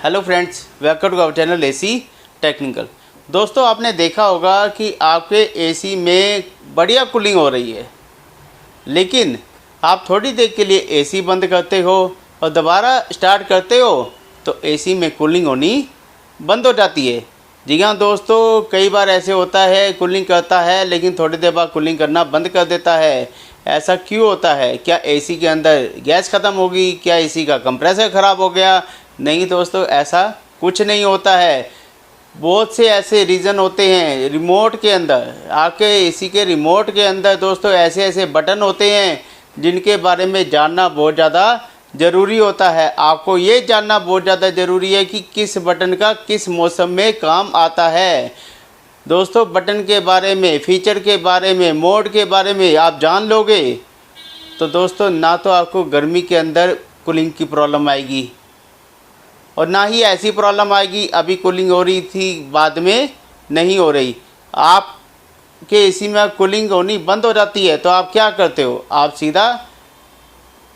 Hello friends, welcome to our channel AC technical. दोस्तों, आपने देखा होगा कि आपके एसी में बढ़िया कूलिंग हो रही है, लेकिन आप थोड़ी देर के लिए एसी बंद करते हो और दोबारा स्टार्ट करते हो तो एसी में कूलिंग होनी बंद हो जाती है। जी हाँ दोस्तों, कई बार ऐसे होता है, कूलिंग करता है लेकिन थोड़ी देर बाद कूलिंग करना बंद कर देता है। ऐसा क्यों होता है? क्या एसी के अंदर गैस ख़त्म होगी? क्या एसी का कंप्रेसर ख़राब हो गया? नहीं दोस्तों, ऐसा कुछ नहीं होता है। बहुत से ऐसे रीज़न होते हैं। रिमोट के अंदर, आपके एसी के रिमोट के अंदर दोस्तों ऐसे ऐसे बटन होते हैं जिनके बारे में जानना बहुत ज़्यादा ज़रूरी होता है। आपको ये जानना बहुत ज़्यादा ज़रूरी है कि किस बटन का किस मौसम में काम आता है। दोस्तों, बटन के बारे में, फीचर के बारे में, मोड के बारे में आप जान लोगे तो दोस्तों ना तो आपको गर्मी के अंदर कूलिंग की प्रॉब्लम आएगी और ना ही ऐसी प्रॉब्लम आएगी अभी कूलिंग हो रही थी बाद में नहीं हो रही। आपके एसी में कूलिंग होनी बंद हो जाती है तो आप क्या करते हो? आप सीधा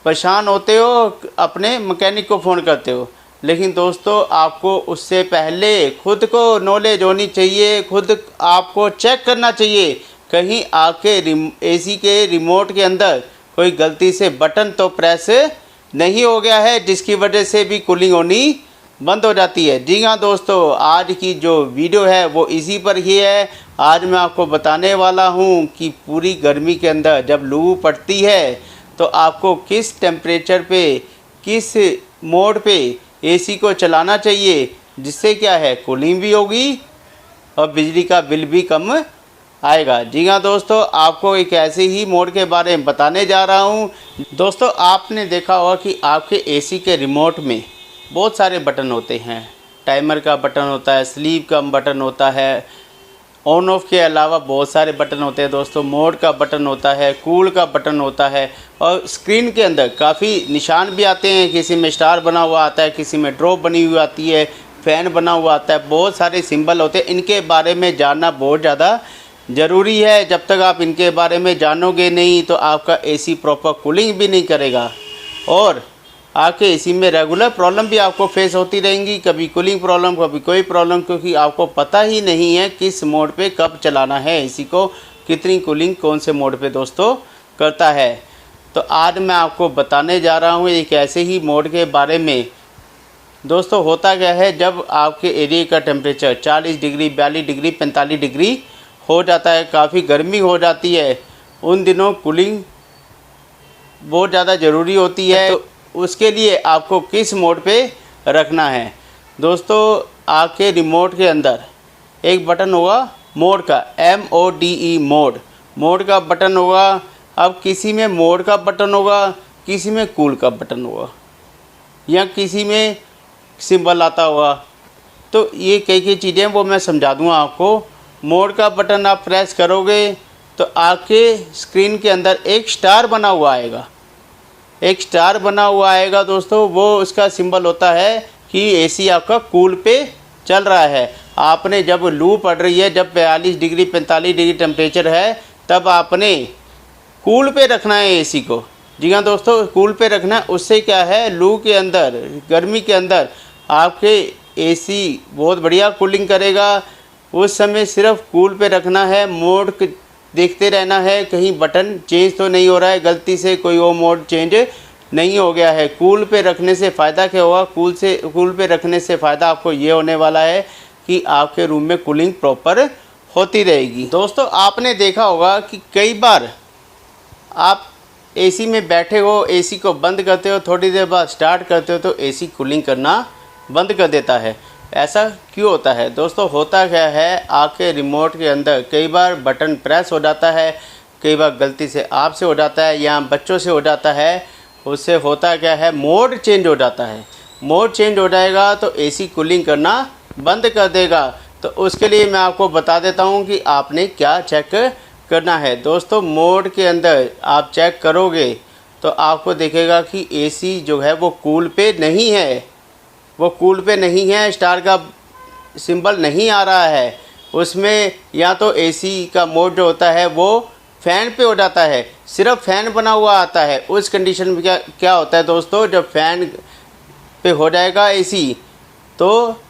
परेशान होते हो, अपने मैकेनिक को फ़ोन करते हो। लेकिन दोस्तों, आपको उससे पहले खुद को नॉलेज होनी चाहिए, खुद आपको चेक करना चाहिए कहीं आपके एसी के रिमोट के अंदर कोई गलती से बटन तो प्रेस नहीं हो गया है जिसकी वजह से भी कूलिंग होनी बंद हो जाती है। जी हाँ दोस्तों, आज की जो वीडियो है वो इसी पर ही है। आज मैं आपको बताने वाला हूँ कि पूरी गर्मी के अंदर जब लू पड़ती है तो आपको किस टेम्परेचर पे, किस मोड पे एसी को चलाना चाहिए जिससे क्या है, कूलिंग भी होगी और बिजली का बिल भी कम आएगा। जी हाँ दोस्तों, आपको एक ऐसे ही मोड के बारे में बताने जा रहा हूँ। दोस्तों, आपने देखा होगा कि आपके एसी के रिमोट में बहुत सारे बटन होते हैं। टाइमर का बटन होता है, स्लीप का बटन होता है, ऑन ऑफ के अलावा बहुत सारे बटन होते हैं दोस्तों। मोड का बटन होता है, कूल का बटन होता है और स्क्रीन के अंदर काफ़ी निशान भी आते हैं। किसी में स्टार बना हुआ आता है, किसी में ड्रॉप बनी हुई आती है, फ़ैन बना हुआ आता है, बहुत सारे सिंबल होते हैं। इनके बारे में जानना बहुत ज़्यादा ज़रूरी है। जब तक आप इनके बारे में जानोगे नहीं तो आपका एसी प्रॉपर कूलिंग भी नहीं करेगा और आपके एसी में रेगुलर प्रॉब्लम भी आपको फेस होती रहेंगी। कभी कूलिंग प्रॉब्लम, कभी कोई प्रॉब्लम, क्योंकि आपको पता ही नहीं है किस मोड पे कब चलाना है एसी को, कितनी कूलिंग कौन से मोड पे दोस्तों करता है। तो आज मैं आपको बताने जा रहा हूँ एक ऐसे ही मोड के बारे में। दोस्तों, होता क्या है, जब आपके एरिया का टेम्परेचर 40 डिग्री, 42 डिग्री, 45 डिग्री हो जाता है, काफ़ी गर्मी हो जाती है, उन दिनों कूलिंग बहुत ज़्यादा ज़रूरी होती है। तो उसके लिए आपको किस मोड पे रखना है? दोस्तों, आपके रिमोट के अंदर एक बटन होगा मोड का, MODE मोड का बटन होगा। अब किसी में मोड का बटन होगा, किसी में कूल का बटन होगा या किसी में सिंबल आता होगा। तो ये कई चीज़ें वो मैं समझा दूँगा आपको। मोड का बटन आप प्रेस करोगे तो आपके स्क्रीन के अंदर एक स्टार बना हुआ आएगा, एक स्टार बना हुआ आएगा दोस्तों। वो उसका सिंबल होता है कि एसी आपका कूल पे चल रहा है। आपने जब लू पड़ रही है, जब 42 डिग्री 45 डिग्री टेम्परेचर है, तब आपने कूल पे रखना है एसी को। जी हाँ दोस्तों, कूल पे रखना है। उससे क्या है, लू के अंदर, गर्मी के अंदर आपके एसी बहुत बढ़िया कूलिंग करेगा। उस समय सिर्फ कूल पे रखना है, मोड देखते रहना है कहीं बटन चेंज तो नहीं हो रहा है, गलती से कोई वो मोड चेंज नहीं हो गया है। कूल पे रखने से फ़ायदा क्या होगा? कूल पे रखने से फ़ायदा आपको ये होने वाला है कि आपके रूम में कूलिंग प्रॉपर होती रहेगी। दोस्तों, आपने देखा होगा कि कई बार आप एसी में बैठे हो, एसी को बंद करते हो, थोड़ी देर बाद स्टार्ट करते हो तो एसी कूलिंग करना बंद कर देता है। ऐसा क्यों होता है? दोस्तों, होता क्या है, आपके रिमोट के अंदर कई बार बटन प्रेस हो जाता है, कई बार गलती से आपसे हो जाता है या बच्चों से हो जाता है। उससे होता क्या है, मोड चेंज हो जाता है। मोड चेंज हो जाएगा तो एसी कूलिंग करना बंद कर देगा। तो उसके लिए मैं आपको बता देता हूँ कि आपने क्या चेक करना है। दोस्तों, मोड के अंदर आप चेक करोगे तो आपको दिखेगा कि एसी जो है वो कूल पे नहीं है, वो कूल पे नहीं है, स्टार का सिंबल नहीं आ रहा है उसमें। या तो एसी का मोड जो होता है वो फ़ैन पे हो जाता है, सिर्फ फ़ैन बना हुआ आता है। उस कंडीशन में क्या होता है दोस्तों, जब फ़ैन पे हो जाएगा एसी तो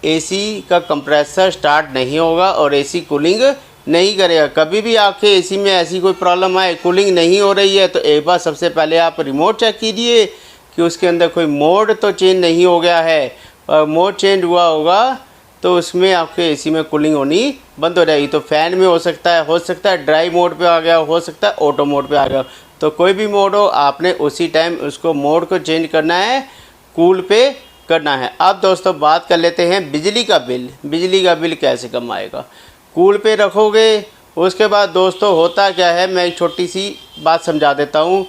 एसी का कंप्रेसर स्टार्ट नहीं होगा और एसी कूलिंग नहीं करेगा। कभी भी आपके एसी में ऐसी कोई प्रॉब्लम आए, कूलिंग नहीं हो रही है, तो एक बार सबसे पहले आप रिमोट चेक कीजिए कि उसके अंदर कोई मोड तो चेंज नहीं हो गया है। और मोड चेंज हुआ होगा तो उसमें आपके एसी में कूलिंग होनी बंद हो जाएगी। तो फ़ैन में हो सकता है ड्राई मोड पे आ गया, हो सकता है ऑटो मोड पे आ गया। तो कोई भी मोड हो, आपने उसी टाइम उसको मोड को चेंज करना है, कूल पे करना है। अब दोस्तों बात कर लेते हैं बिजली का बिल। बिजली का बिल कैसे कम आएगा? कूल पे रखोगे। उसके बाद दोस्तों होता क्या है, मैं एक छोटी सी बात समझा देता हूँ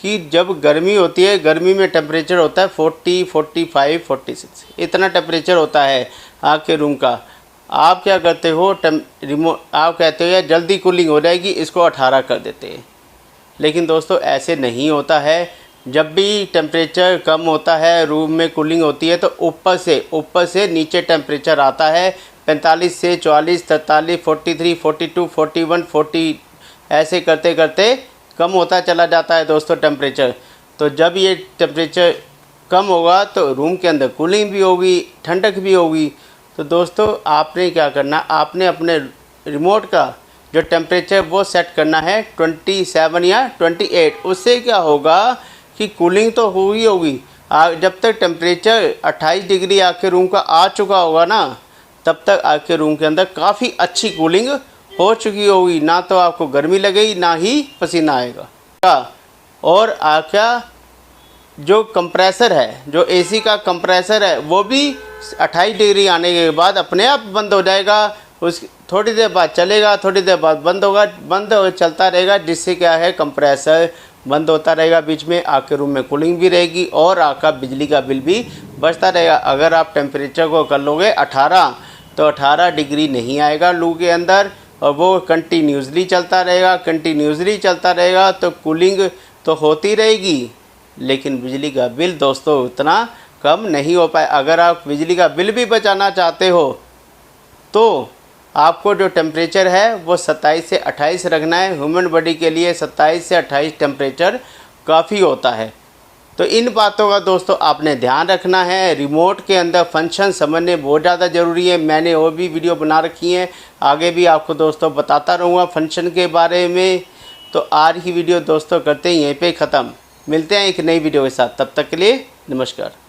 कि जब गर्मी होती है, गर्मी में टेम्परेचर होता है 40, 45, 46 इतना टेम्परेचर होता है आपके रूम का। आप क्या करते हो, आप कहते हो यार जल्दी कूलिंग हो जाएगी, इसको 18 कर देते हैं। लेकिन दोस्तों ऐसे नहीं होता है। जब भी टेम्परेचर कम होता है, रूम में कूलिंग होती है, तो ऊपर से नीचे टेम्परेचर आता है 45 से 44, 43, 43, 42, 41, 40 ऐसे करते करते कम होता चला जाता है दोस्तों टेम्परेचर। तो जब ये टेम्परेचर कम होगा तो रूम के अंदर कूलिंग भी होगी, ठंडक भी होगी। तो दोस्तों आपने क्या करना, आपने अपने रिमोट का जो टेम्परेचर वो सेट करना है 27 या 28। उससे क्या होगा कि कूलिंग तो होगी। जब तक टेम्परेचर 28 डिग्री आपके रूम का आ चुका होगा ना, तब तक आपके रूम के अंदर काफ़ी अच्छी कूलिंग हो चुकी होगी। ना तो आपको गर्मी लगेगी, ना ही पसीना आएगा। और आपका जो कंप्रेसर है, जो एसी का कंप्रेसर है, वो भी 28 डिग्री आने के बाद अपने आप बंद हो जाएगा। उस थोड़ी देर बाद चलेगा, थोड़ी देर बाद बंद होगा, चलता रहेगा। जिससे क्या है, कंप्रेसर बंद होता रहेगा, बीच में आपके रूम में कूलिंग भी रहेगी और आपका बिजली का बिल भी बचता रहेगा। अगर आप टेम्परेचर को कर लोगे 18, तो 18 डिग्री नहीं आएगा लू के अंदर, और वो कंटिन्यूसली चलता रहेगा। तो कूलिंग तो होती रहेगी, लेकिन बिजली का बिल दोस्तों उतना कम नहीं हो पाए। अगर आप बिजली का बिल भी बचाना चाहते हो तो आपको जो टेम्परेचर है वो 27 से 28 रखना है। ह्यूमन बॉडी के लिए 27 से 28 टेम्परेचर काफ़ी होता है। तो इन बातों का दोस्तों आपने ध्यान रखना है। रिमोट के अंदर फंक्शन समझने बहुत ज़्यादा ज़रूरी है। मैंने और भी वीडियो बना रखी हैं, आगे भी आपको दोस्तों बताता रहूँगा फंक्शन के बारे में। तो आज की वीडियो दोस्तों करते हैं यहीं पे ख़त्म। मिलते हैं एक नई वीडियो के साथ, तब तक के लिए नमस्कार।